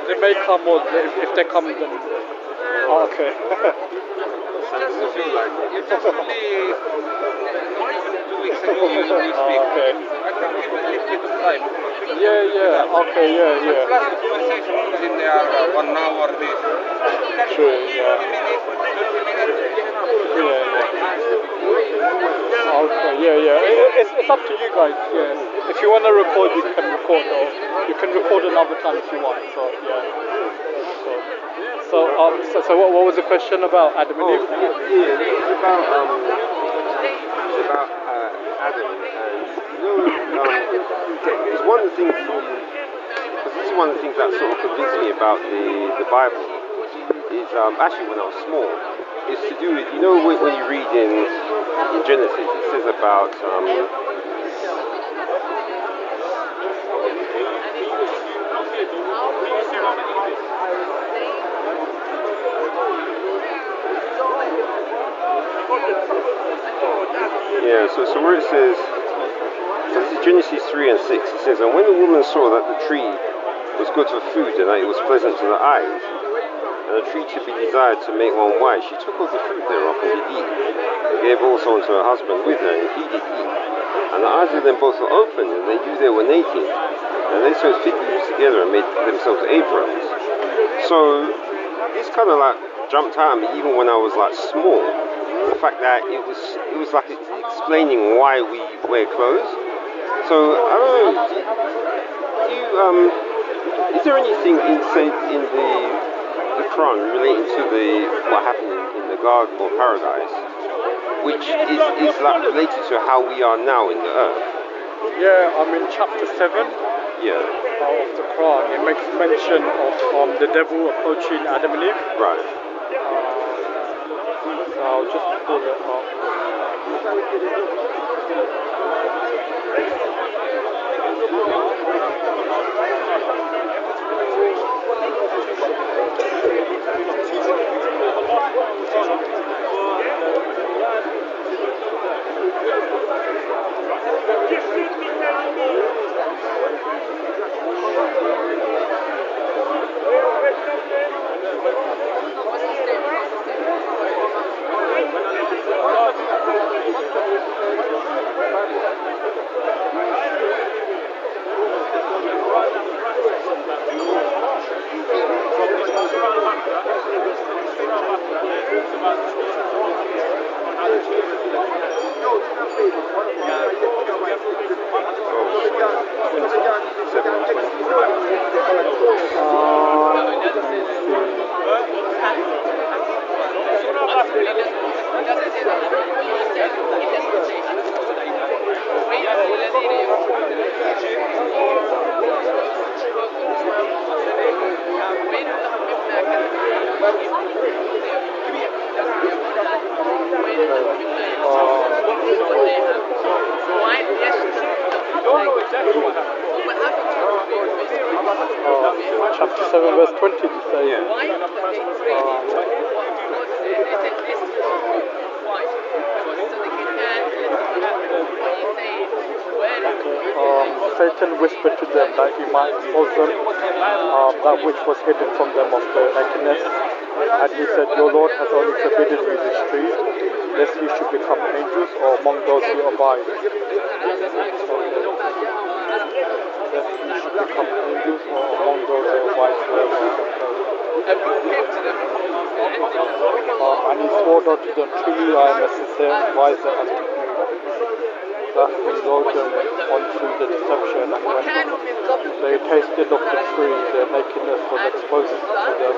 they may come, or if they come, then. Oh, okay. It's just only not even 2 weeks ago we speak. Okay. I think give a little bit of time. Yeah. Okay. Yeah. Plus the conversation within there 1 hour this. True. Yeah. 20 minutes, 30 minutes. Okay. Yeah. It's up to you guys. Yeah. If you want to record, you can record, or you can record another time if you want. So yeah. So what was the question about Adam and Eve? It's about Adam, and it's one of the things. Because this is one of the things that sort of convinced me about the Bible. Is actually when I was small. Is to do with when you read in Genesis, it says about. Yeah, so where it says, so this is Genesis 3 and 6, it says, and when the woman saw that the tree was good for food and that it was pleasant to the eyes, and a tree to be desired to make one wise, she took of the fruit thereof and did eat, and gave also unto her husband with her, and he did eat. And the eyes of them both were opened, and they knew they were naked, and they sewed fig leaves together and made themselves aprons. So this kind of like jumped out at me even when I was like small. The fact that it was like it's explaining why we wear clothes. So I don't know. Do you is there anything in the Quran relating to what happened in the garden or paradise, which is like related to how we are now in the earth? Yeah, I mean chapter 7. Yeah. Of the Quran, it makes mention of the devil approaching Adam and Eve. Right. So I'll just pull it up. Chapter 7 verse 20 you say? Yeah. Satan whispered to them that he might expose them, that which was hidden from them of their nakedness. And he said, your Lord has only forbidden you this tree, lest you should become angels or among those who abide. Lest you should become angels or among those who abide forever. And he swore unto them, truly I am a sincere advisor unto you, that we lured them onto the deception, and when they tasted of the tree, their nakedness was exposed to them,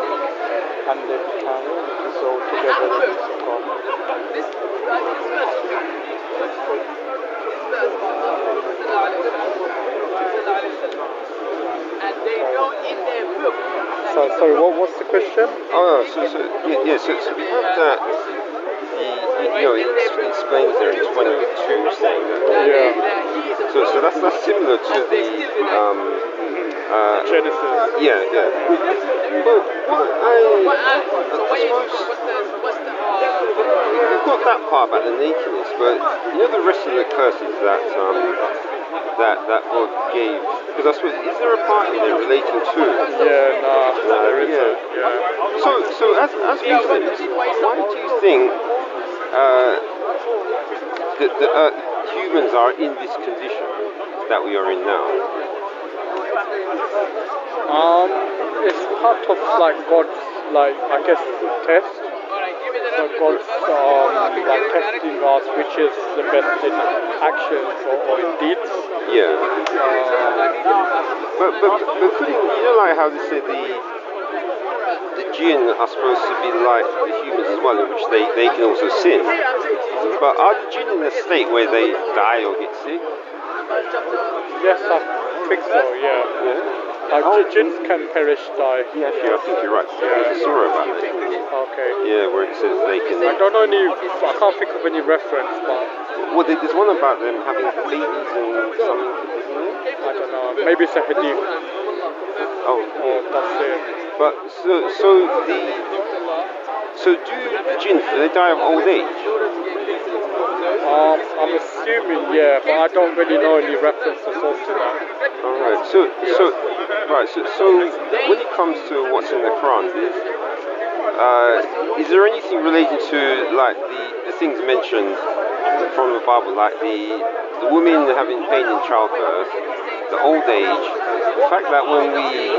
and they became dissolved together in Lucifer. And they know in their book. Sorry, what's the question? Oh, so we have that. It explains there in 22 saying that. Yeah. So that's similar to the Genesis. Yeah. But what I suppose we've got that part about the nakedness, but the rest of the curses that God gave. Because I suppose, is there a part in there relating to? Yeah, no. why do you think that humans are in this condition that we are in now? It's part of like God's, like, I guess, test. So God's like testing us, which is the best in actions or in deeds. Yeah. But couldn't, you know, like how they say the jinn are supposed to be like the humans as well, in which they can also sin. But are the jinn in a state where they die or get sick? Yes, I think so. Yeah. Jinns can perish, die. Yeah, I think you're right. There's a surah about it. Okay. Yeah, where it says they can. I don't know any. I can't think of any reference, but. Well, there's one about them having babies and something, isn't there? I don't know. Maybe it's a hadith. Oh. Or that's it. But so do the jinn, do they die of old age? I'm assuming, yeah, but I don't really know any references to that. Alright, so when it comes to what's in the Quran, is there anything related to like the things mentioned from the Bible, like the women having pain in childbirth, the old age, the fact that when we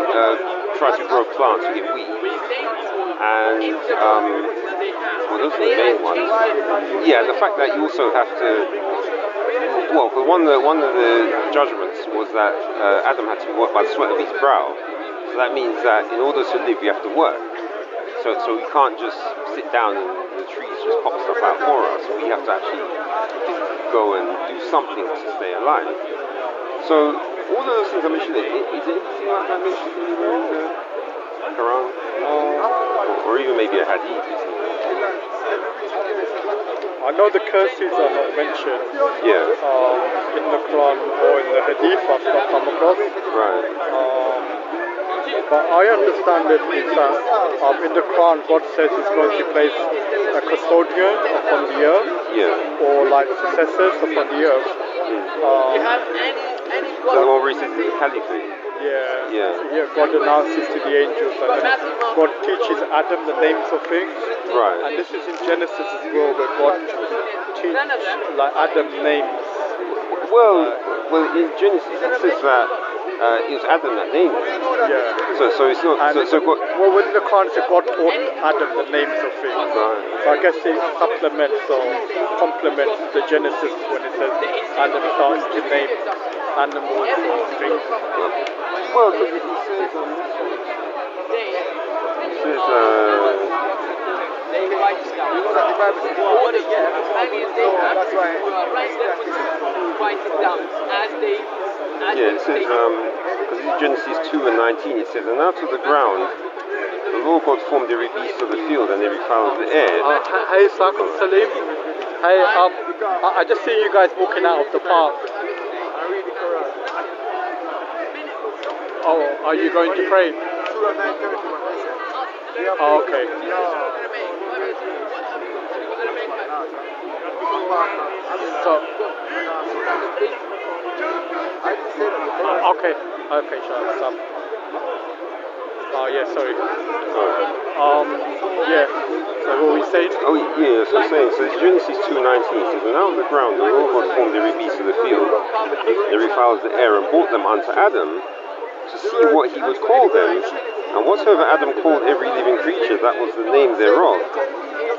try to grow plants we get weeds, and well, those are the main ones. Yeah, the fact that you also have to. Well, one of the judgments was that Adam had to work by the sweat of his brow. So that means that in order to live, you have to work. So we can't just sit down and the trees just pop stuff out for us. We have to actually go and do something to stay alive. So all of those things I mentioned, is there anything like that mentioned anywhere in the Quran? Or even maybe a hadith? I know the curses are not mentioned. Yeah. In the Quran or in the hadith I've not come across. Right. But I understand it is that in the Quran God says He's going to place a custodian upon the earth, or like successors upon the earth. So the one where He says the caliphate. Yeah, God announces to the angels, and then God teaches Adam the names of things. Right. And this is in Genesis as well, where God teaches like Adam names. Well, in Genesis it says that it was Adam that named it. Yeah. So it's not. So God. Well, when the Quran says God taught Adam the names of things, Right. so I guess it supplements or complements the Genesis when it says Adam starts to name animals or things. Well, because it says on this one. It says. Yeah, it says, because in Genesis 2 and 19, it says, and out of the ground, the Lord God formed every beast of the field and every fowl of the air. Hey, Sakum Salim. Hey, I just see you guys walking out of the park. Oh, are you going to pray? Oh, okay. So, okay, sure. Stop. Oh, yeah, sorry. Yeah. So what were we saying? Oh, yeah, so I'm saying, so it's Genesis 2:19, it says, and out of the ground the Lord God formed every beast of the field, every fowl of the air, and brought them unto Adam to see what he would call them. And whatsoever Adam called every living creature, that was the name thereof.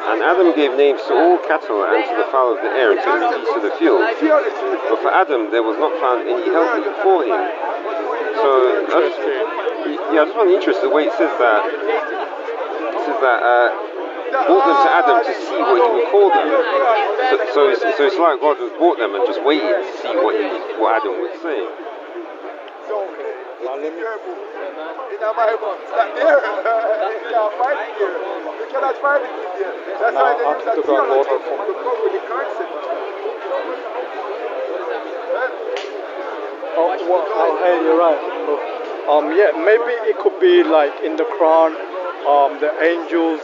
And Adam gave names to all cattle and to the fowl of the air and to every beast of the field. But for Adam there was not found any helpmeet for him. So I just find it interesting the way it says that. It says that brought them to Adam to see what he would call them. So it's like God just brought them and just waited to see what Adam would say. Now let me... Oh, hey, you're right. Yeah, maybe it could be like in the Quran, the angels.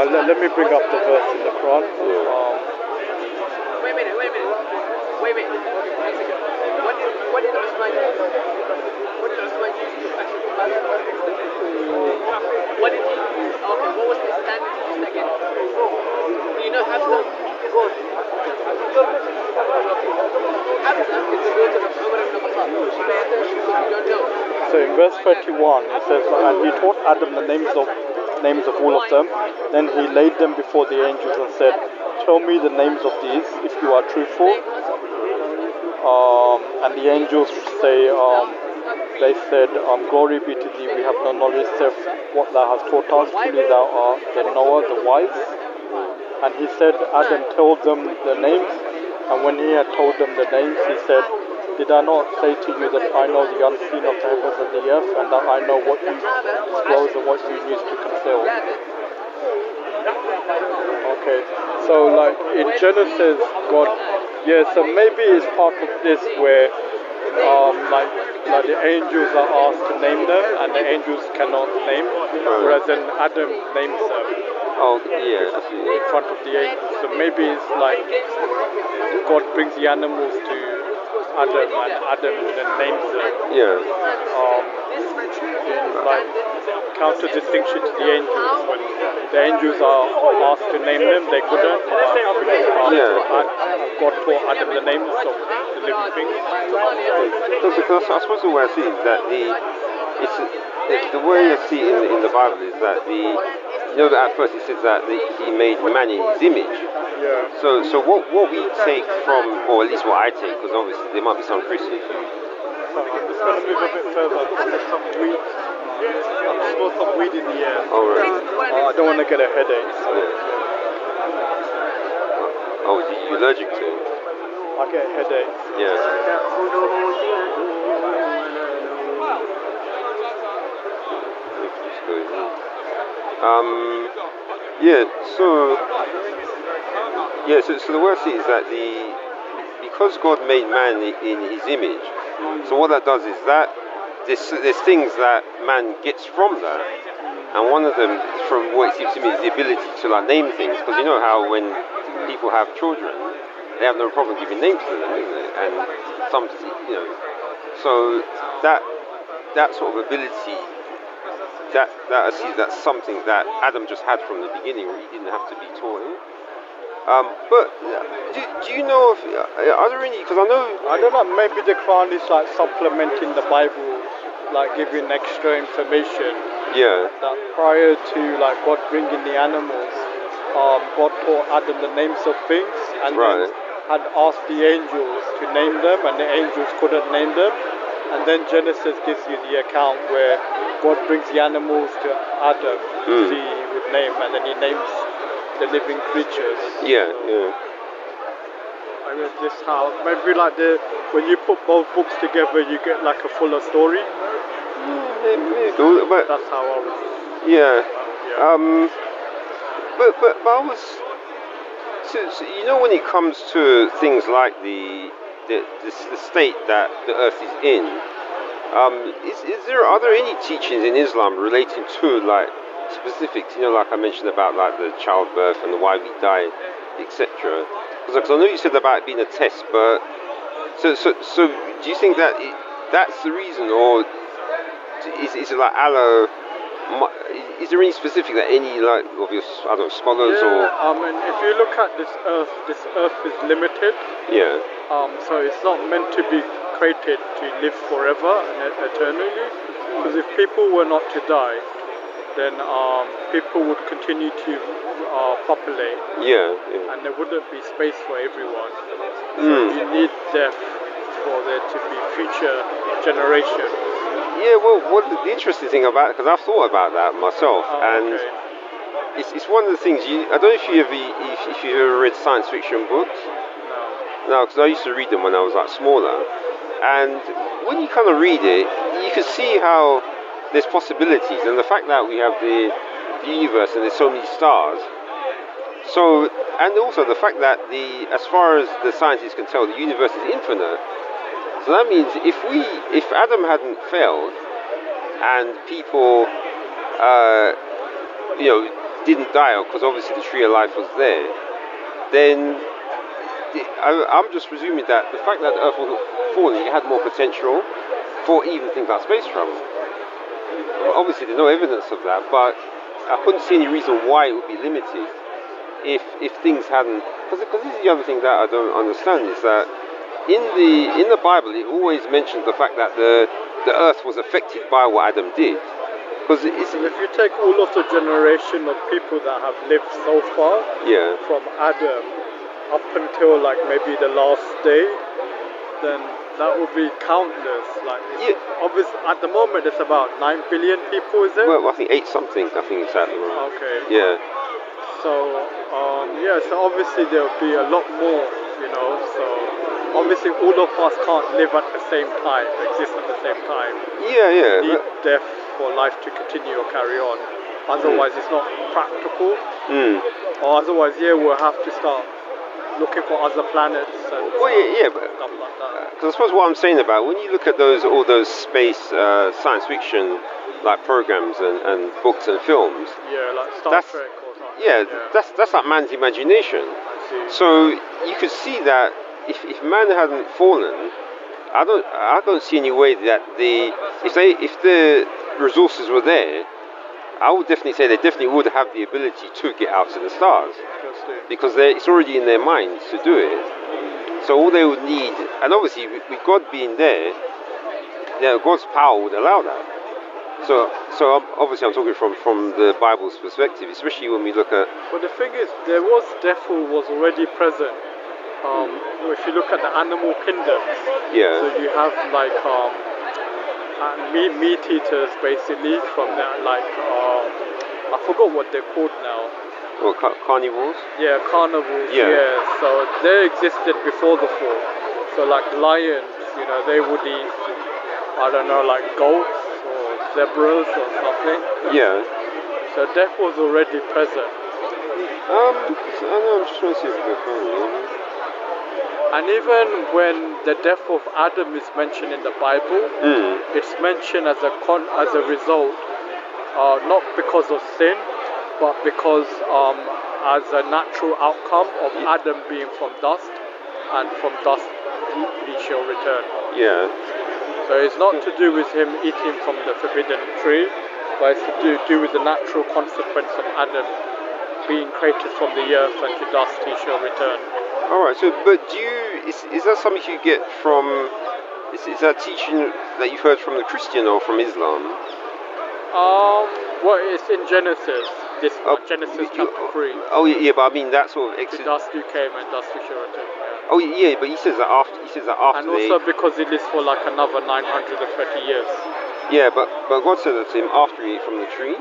Let me bring up the verse in the Quran. Wait a minute. What did Usman use? What did so in verse 31 it says, and he taught Adam the names of all of them. Then he laid them before the angels and said, tell me the names of these if you are truthful. And the angels say, they said, glory be to thee, we have no knowledge except what thou hast taught us. Truly thou art the knower, the wise. And he said, Adam told them the names. And when he had told them the names, he said, did I not say to you that I know the unseen of the heavens and the earth, and that I know what you disclose and what you used to conceal? Okay, so like in Genesis, God, yeah, so maybe it's part of this where like the angels are asked to name them, and the angels cannot name, whereas then Adam names them. Oh, yeah. In front of the angels. So maybe it's like God brings the animals to Adam, and Adam then names them. Yeah. Like counter distinction to the angels. When the angels are asked to name them, they couldn't. God taught Adam the names of the living things. Because I suppose the way I see it is that the way I see it in the Bible is that at first it says that he made man in his image. Yeah. So what we take from, or at least what I take, because obviously there might be some Christians who... So I'm just going to move a bit further because there's some weed. I smell some weed in the air. Oh, right. I don't want to get a headache. So. Oh, are you allergic to it? I get a headache. Yeah. So the way I see it is that because God made man in his image, so what that does is that there's things that man gets from that, and one of them, from what it seems to me, is the ability to like name things, because you know how when people have children, they have no problem giving names to them, isn't it? And so that sort of ability, that I see that's something that Adam just had from the beginning, where he didn't have to be taught. But do you know if are there any? Because I don't know. Maybe the Quran is like supplementing the Bible, like giving extra information. Yeah. That prior to like God bringing the animals, God taught Adam the names of things, and then had asked the angels to name them, and the angels couldn't name them. And then Genesis gives you the account where God brings the animals to Adam to see with name, and then he names the living creatures. Yeah. I mean, this how maybe like when you put both books together, you get like a fuller story. But that's how I was. Yeah. But I was. So when it comes to things like the state that the earth is in, are there any teachings in Islam relating to like specifics? Like I mentioned about like the childbirth and the why we die, etc. Because I know you said about it being a test, but so do you think that that's the reason, or is it like Allah? Is there any specific that any like obvious scholars or? I mean, if you look at this earth is limited. Yeah. So it's not meant to be created to live forever and eternally. Because if people were not to die, then people would continue to populate. Yeah. And there wouldn't be space for everyone. So you need death for there to be future generations. Yeah, well, the interesting thing about it, because I've thought about that myself, and it's one of the things. I don't know if you ever read science fiction books. No, because I used to read them when I was like smaller, and when you kind of read it, you can see how there's possibilities, and the fact that we have the universe and there's so many stars. So, and also the fact that as far as the scientists can tell, the universe is infinite. So that means if Adam hadn't failed and people, didn't die, because obviously the tree of life was there, then I'm just presuming that the fact that the Earth wasn't falling, it had more potential for even things like space travel. Obviously, there's no evidence of that, but I couldn't see any reason why it would be limited if things hadn't. Because this is the other thing that I don't understand is that in the Bible, it always mentions the fact that the the earth was affected by what Adam did. Because it's And if you take all of the generation of people that have lived so far, yeah, from Adam up until like maybe the last day, then that would be countless. Like, Yeah. obviously, at the moment it's about 9 billion people, is it? well, I think 8 something. I think it's at the moment. Okay. Yeah, So so obviously there will be a lot more, So obviously all of us can't live at the same time, exist at the same time. yeah. Need death for life to continue or carry on. Otherwise, it's not practical. Or otherwise, we'll have to start looking for other planets and Well, yeah, but stuff like that. because I suppose what I'm saying about when you look at all those space science fiction like programs and books and films, Yeah, like Star that's- Trek or something. yeah, that's like man's imagination. I see. So you could see that if man hadn't fallen, I don't see any way that if the resources were there, I would definitely say they definitely would have the ability to get out to the stars Interesting. because it's already in their minds to do it. So all they would need, and obviously with God being there, God's power would allow that. So obviously I'm talking from the Bible's perspective, especially when we look at But the thing is, devil was already present. If you look at the animal kingdoms, yeah. so you have like meat eaters basically from that, like I forgot what they're called now. Or carnivores. Yeah, carnivores. Yeah. So they existed before the fall. So like lions, they would eat, I don't know, like goats or zebras or something. Yeah. So death was already present. I know, I'm just trying to see if I can find it. And even when the death of Adam is mentioned in the Bible, it's mentioned as a result, not because of sin, but because as a natural outcome of Adam being from dust, and from dust he shall return. Yeah. So it's not to do with him eating from the forbidden tree, but it's to do with the natural consequence of Adam being created from the earth, and to dust he shall return. All right. So, but is that something you get from? Is that teaching that you've heard from the Christian or from Islam? Well, it's in Genesis. Genesis chapter 3. Oh yeah, but I mean that sort of To exit. dust you came, and dust you shall return. Yeah. Oh yeah, but he says that after. And also because it lives for like another 930 years. Yeah, but God said that to him after he ate from the tree.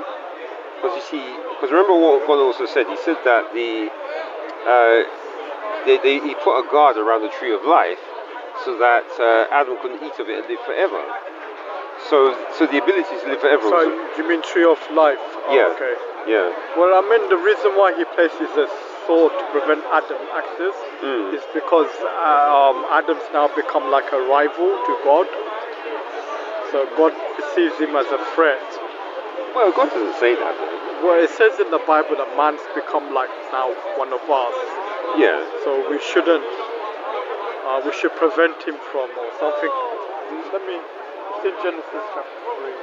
Because remember what God also said. He said that he put a guard around the tree of life, so that Adam couldn't eat of it and live forever. So the ability to live forever. So you mean tree of life? Oh, Yeah. Okay. Yeah. Well, I mean the reason why he places a sword to prevent Adam access is because Adam's now become like a rival to God. So God perceives him as a threat. Well, God doesn't say that though. Well, it says in the Bible that man's become like now one of us. Yeah. So we shouldn't. We should prevent him from or something. It's in Genesis chapter 3.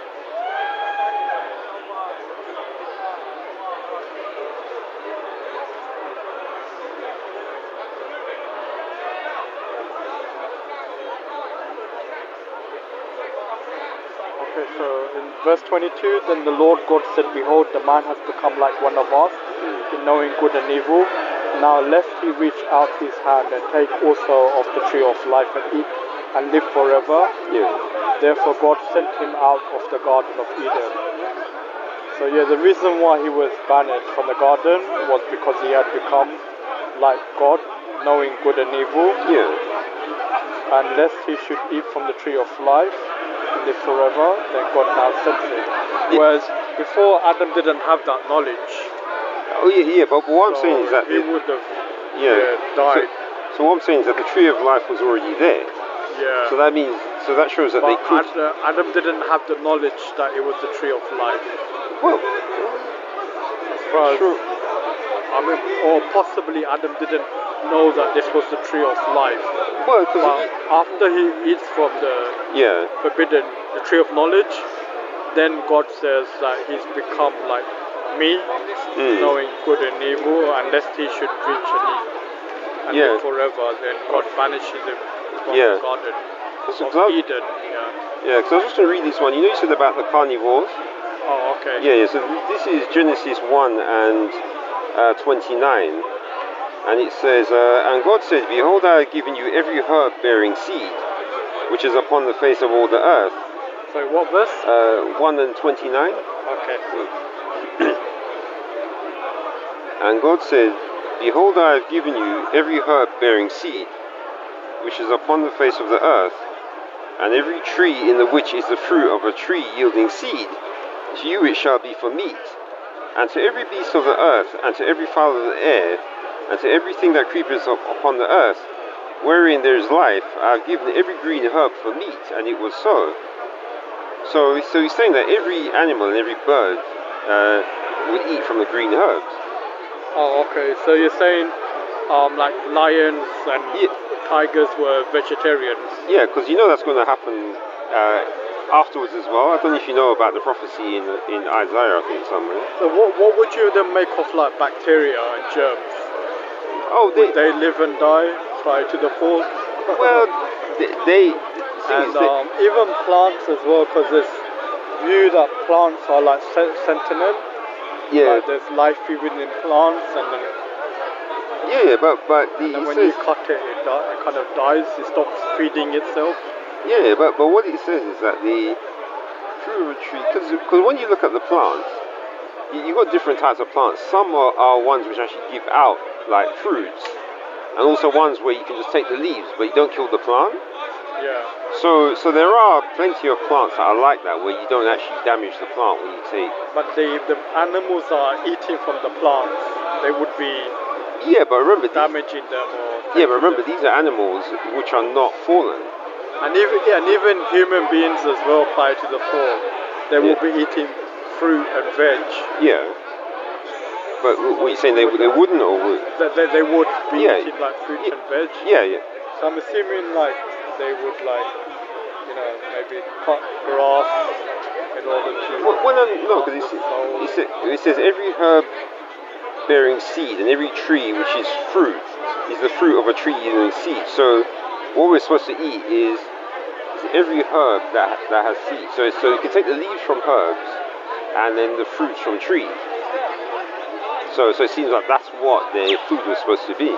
Okay, so in verse 22, then the Lord God said, Behold, the man has become like one of us, in knowing good and evil. Now lest he reach out his hand and take also of the tree of life and eat and live forever. Yeah. Therefore God sent him out of the Garden of Eden. So the reason why he was banished from the garden was because he had become like God, knowing good and evil. Yeah. And lest he should eat from the tree of life and live forever, then God now sent him. Whereas before Adam didn't have that knowledge. Oh yeah. But what I'm saying is that he would have So, died. so what I'm saying is that the tree of life was already there. Yeah. So that shows that But they could. Adam didn't have the knowledge that it was the tree of life. Well, As far as, sure. I mean, or possibly Adam didn't know that this was the tree of life. Well, But because after he eats from the forbidden, the tree of knowledge, then God says that he's become like me, knowing good and evil, and lest he should reach and eat and live forever, then God banishes him from the garden. of Eden. Yeah, because I was just going to read this one. You know, you said about the carnivores. Oh, okay. Yeah. So this is Genesis 1 and 29, and it says, "And God said, Behold, I have given you every herb bearing seed, which is upon the face of all the earth." So what verse? 1 and 29. Okay. And God said, Behold, I have given you every herb bearing seed, which is upon the face of the earth, and every tree in the which is the fruit of a tree yielding seed, to you it shall be for meat. And to every beast of the earth, and to every fowl of the air, and to everything that creepeth upon the earth, wherein there is life, I have given every green herb for meat, and it was so. So he's saying that every animal and every bird would eat from the green herbs. Oh, okay. So you're saying, like lions and tigers were vegetarians? Yeah, because you know that's going to happen afterwards as well. I don't know if you know about the prophecy in Isaiah, I think, somewhere. So what would you then make of like bacteria and germs? Oh, Would they live and die prior to the fall? Well, they and even plants as well, because it's view that plants are like sentient. Yeah. Like there's life even in plants, and then but when you cut it, it kind of dies. It stops feeding itself. Yeah, but what it says is that the fruit of a tree, because when you look at the plants, you've got different types of plants. Some are ones which actually give out like fruits, and also ones where you can just take the leaves, but you don't kill the plant. Yeah. So there are plenty of plants that are like that, where you don't actually damage the plant when you take. But the animals are eating from the plants. They would be. Yeah, but remember damaging them or. Yeah, but remember these are animals which are not fallen. And even human beings as well prior to the fall, they will be eating fruit and veg. Yeah. But what are you saying? They wouldn't, or would? They would be eating like fruit and veg. Yeah. So I'm assuming like they would like, maybe cut grass in order to. No, because it says every herb bearing seed and every tree which is fruit is the fruit of a tree yielding seed. So what we're supposed to eat is every herb that has seed. So you can take the leaves from herbs and then the fruits from trees. So it seems like that's what their food was supposed to be.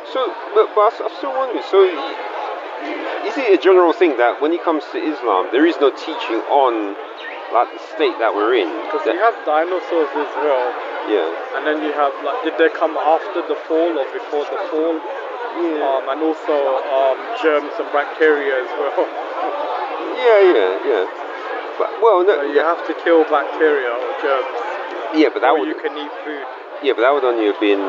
But I'm still wondering, so is it a general thing that when it comes to Islam, there is no teaching on like the state that we're in? Because you have dinosaurs as well. Yeah. And then you have like, did they come after the fall or before the fall? Yeah. And also germs and bacteria as well. Yeah. But no. So you have to kill bacteria or germs. Yeah, but you can eat food. Yeah, but that would only have been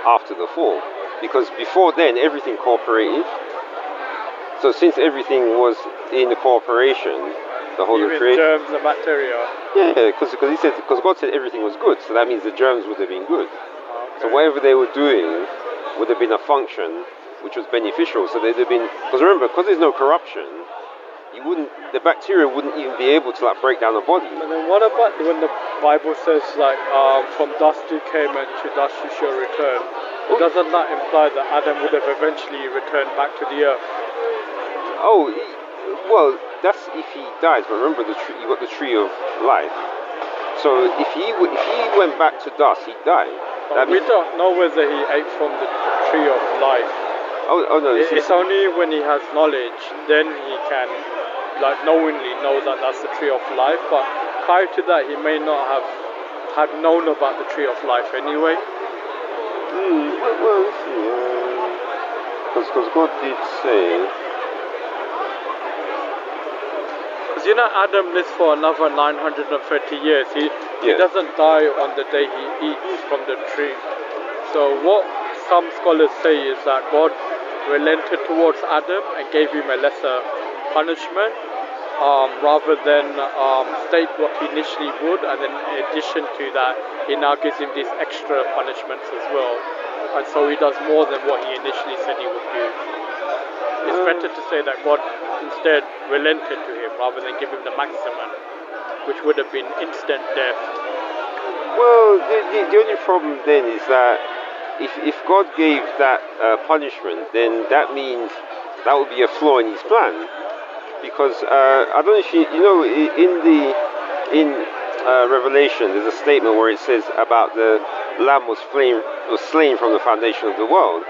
after the fall, because before then everything cooperated. So since everything was in the cooperation, the whole even germs and bacteria. Yeah, because God said everything was good, so that means the germs would have been good. Okay. So whatever they were doing would have been a function which was beneficial. So they'd have been, because remember, because there's no corruption, the bacteria wouldn't even be able to like break down a body. And then what about when the Bible says like from dust you came and to dust you shall return? Doesn't that imply that Adam would have eventually returned back to the earth? Oh, well, that's if he dies. But remember, you got the tree of life. So if he went back to dust, he'd die. We don't know whether he ate from the tree of life. Oh no! It's only when he has knowledge, then he can, like, knowingly know that that's the tree of life. But prior to that, he may not have had known about the tree of life anyway. Well, let's see. Because God did say. Because Adam lives for another 930 years. He doesn't die on the day he eats from the tree. So what some scholars say is that God relented towards Adam and gave him a lesser punishment, rather than state what he initially would, and then in addition to that, he now gives him these extra punishments as well. And so he does more than what he initially said he would do. It's better to say that God instead relented to him rather than give him the maximum, which would have been instant death. Well, the only problem then is that if God gave that punishment, then that means that would be a flaw in His plan. Because I don't know if you know in Revelation, there's a statement where it says about the Lamb was slain from the foundation of the world.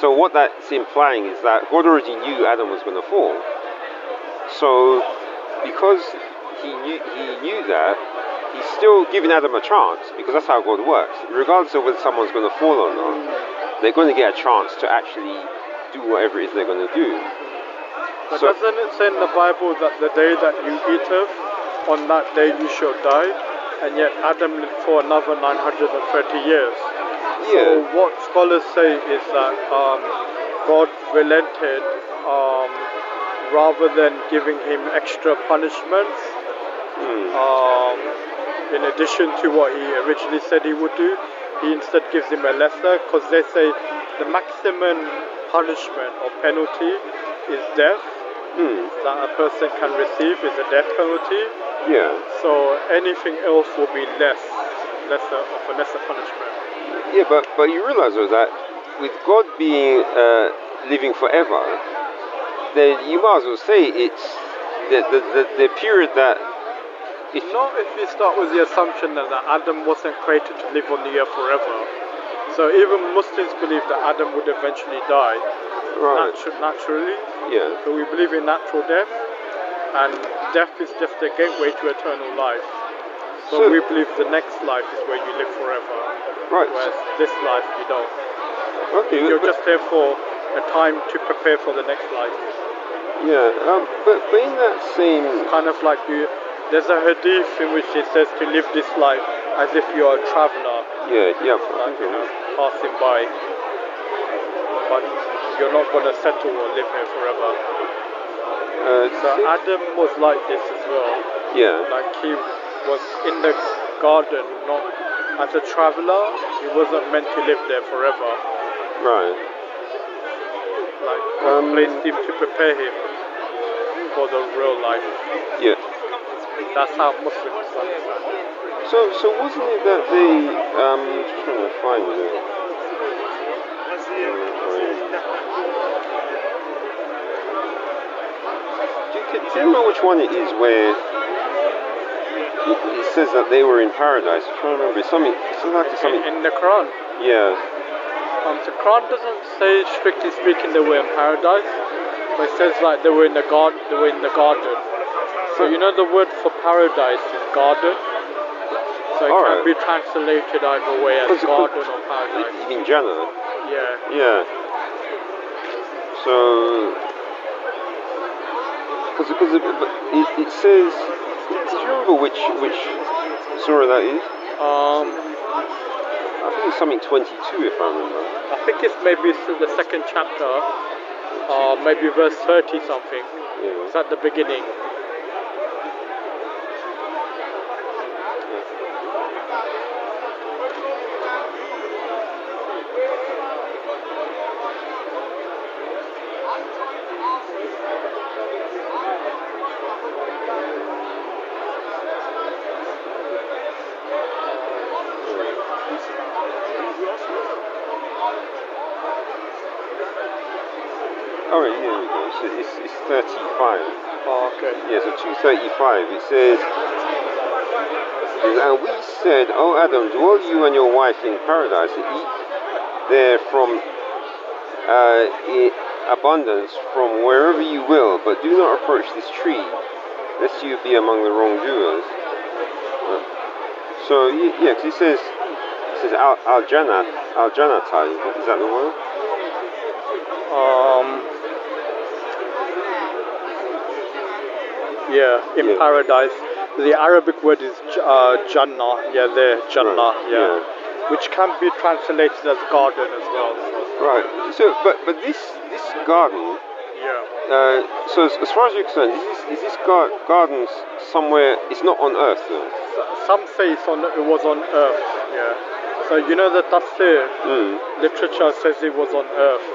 So what that's implying is that God already knew Adam was going to fall. So because he knew that, He's still giving Adam a chance, because that's how God works. Regardless of whether someone's going to fall or not, they're going to get a chance to actually do whatever it is they're going to do. But doesn't it say in the Bible that the day that you eat of, on that day you shall die? And yet Adam lived for another 930 years. Yeah. So what scholars say is that God relented, rather than giving him extra punishments, in addition to what he originally said he would do, he instead gives him a lesser, because they say the maximum punishment or penalty is death that a person can receive is a death penalty. Yeah. So anything else will be lesser punishment. Yeah, but you realize though that with God being living forever, then you might as well say it's the period that. Not if you start with the assumption that Adam wasn't created to live on the earth forever. So even Muslims believe that Adam would eventually die naturally. Yeah. So we believe in natural death, and death is just a gateway to eternal life. So we believe the next life is where you live forever. Right. Whereas this life you don't. Okay. You're just there for a time to prepare for the next life. Yeah. But in that same kind of like there's a hadith in which it says to live this life as if you're a traveller. Yeah. Like, passing by. But you're not going to settle or live here forever. So Adam was like this as well. Yeah. Like he was in the garden, not as a traveller. He wasn't meant to live there forever. Right. Like God placed him to prepare him for the real life. Yeah. That's how Muslims understand it. So wasn't it that they just trying to find it. Do you remember which one it is where it says that they were in paradise? I'm trying to remember. It's something. In the Quran. Yeah. The Quran doesn't say strictly speaking they were in paradise, but it says like they were in the garden. So you know the word for paradise is garden. So it can be translated either way as garden or paradise. You mean Jannah? Yeah. Yeah. So, because it says. Do you remember which surah that is? I think it's something 22, if I remember. I think it's maybe the second chapter, maybe verse 30 something. Yeah. It's at the beginning. Alright, here we go. So it's 35. Oh, okay. Yeah, so 235. It says, and we said, O Adam, dwell you and your wife in paradise and eat there from abundance from wherever you will, but do not approach this tree, lest you be among the wrongdoers. So yeah, because it says al-Jannata, is that the word? Yeah, in paradise. The Arabic word is Jannah. Yeah, there, Jannah. Right. Yeah, which can be translated as garden as well. Right. So, but this garden. Yeah. So as far as you're concerned, is this garden somewhere? It's not on Earth, though. Some say it was on Earth. Yeah. So you know the tafsir literature says it was on Earth.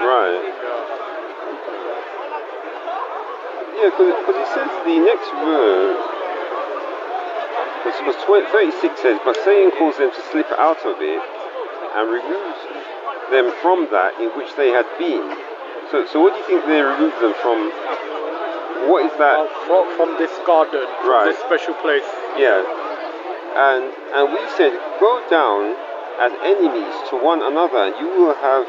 Right. Yeah. Yeah, because it says the next verse, because 36 says, but Satan caused them to slip out of it and removed them from that in which they had been. So what do you think they removed them from? What is that? From this garden, from Right. this special place. Yeah. And we said, go down as enemies to one another, and you will have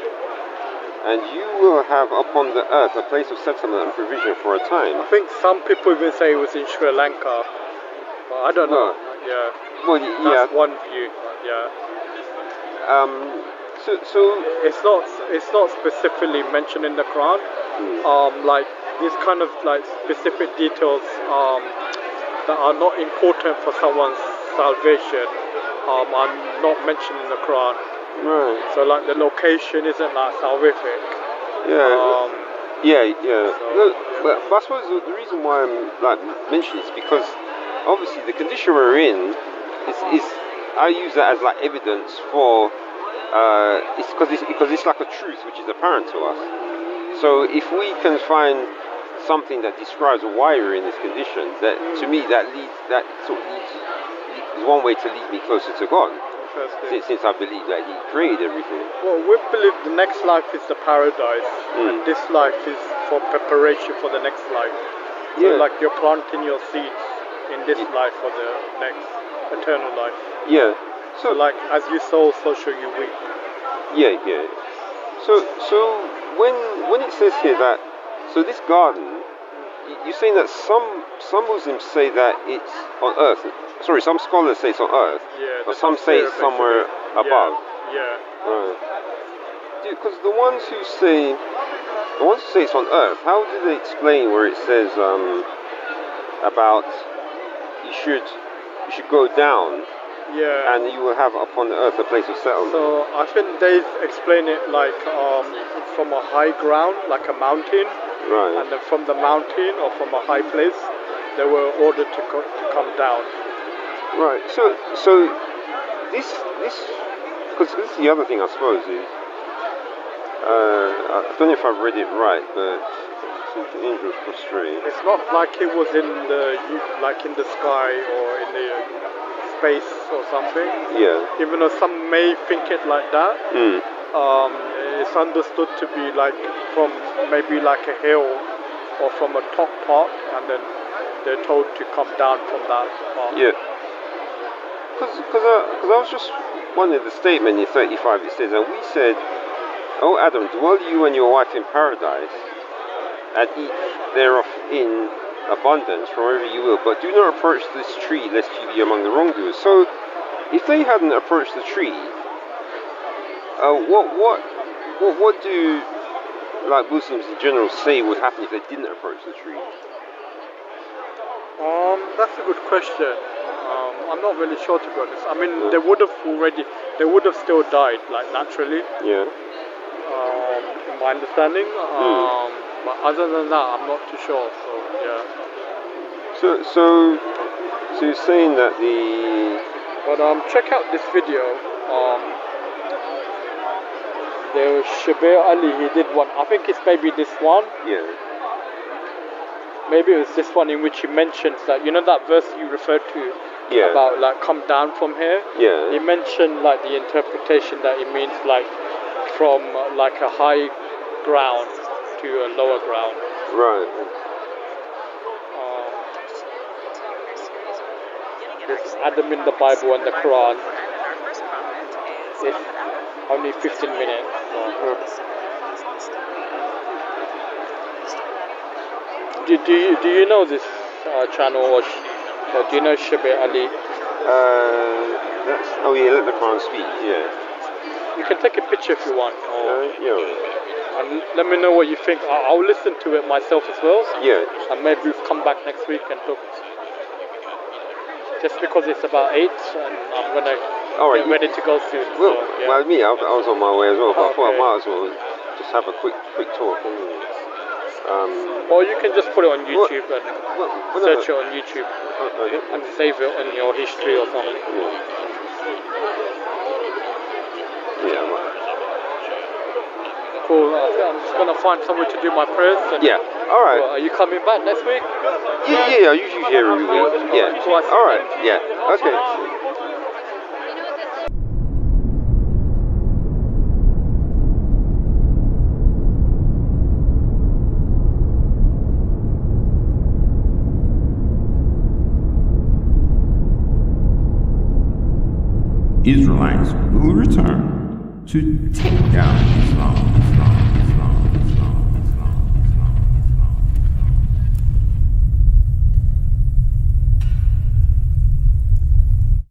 upon the earth a place of settlement and provision for a time. I think some people even say it was in Sri Lanka. But I don't know. Yeah. Well, That's one view. Yeah. So It's not specifically mentioned in the Quran. Like these kind of like specific details that are not important for someone's salvation are not mentioned in the Quran. right. So like the location isn't like salvific. Yeah. Yeah. so, No, but I suppose the reason why I'm like mentioning is because obviously the condition we're in is I use that as like evidence for it's because it's like a truth which is apparent to us. So if we can find something that describes why we're in this condition, that to me that sort of leads is one way to lead me closer to God. Interesting. Since I believe that He created everything. Well, we believe the next life is the paradise, and this life is for preparation for the next life. So Yeah. like you're planting your seeds in this life for the next eternal life. Yeah. So like as you sow, so shall you reap. Yeah. So when it says here that this garden, you're saying that some Muslims say that it's on earth. Sorry, some scholars say it's on earth, Yeah. but the some say it's tafsir, somewhere basically. above. Yeah. Right. Because the ones who say it's on earth, how do they explain where it says about you should go down Yeah. and you will have upon the earth a place of settlement? So I think they explain it like from a high ground, like a mountain, Right. and then from the mountain or from a high place, they were ordered to come down. Right. So this because this is the other thing I suppose is I don't know if I've read it right, but the angels prostrate. It's not like it was in the sky or in the space or something. Yeah. Even though some may think it like that, it's understood to be like from maybe like a hill or from a top part, and then they're told to come down from that part. Yeah. Because I was just wondering the statement in 35 it says, and we said, "O Adam, dwell you and your wife in paradise, and eat thereof in abundance from wherever you will, but do not approach this tree lest you be among the wrongdoers." So, if they hadn't approached the tree, what do like Muslims in general say would happen if they didn't approach the tree? That's a good question. I'm not really sure, to be honest. I mean, they would have still died, like naturally, Yeah. in my understanding. But other than that, I'm not too sure. So yeah. So you're saying that But check out this video. There was Shabir Ali. He did one. I think it's maybe this one. yeah. Maybe it was this one in which he mentions that, you know, that verse you referred to Yeah. about like come down from here. Yeah. He mentioned like the interpretation that it means like from like a high ground to a lower ground. Right. There's Adam in the Bible and the Quran. It's only 15 minutes. Do you know this channel, or do you know Shabir Ali? Let the Quran speak. Yeah. You can take a picture if you want, Yeah. and let me know what you think. I'll listen to it myself as well, Yeah. and maybe we'll come back next week and talk. Just because it's about 8, and I'm gonna Alright. get ready to go soon. Well, so, yeah. well, me, I was on my way as well, but I thought I Okay. might as well just have a quick talk. Or you can just put it on YouTube and Well, search it on YouTube Yeah. and save it on your history or something. Yeah. Right. Cool. I think I'm just gonna find somewhere to do my prayers. And, Yeah. All right. Well, are you coming back next week? Yeah. I usually hear every week. Yeah. All right. Yeah. Okay. Israelites will return to take down Islam.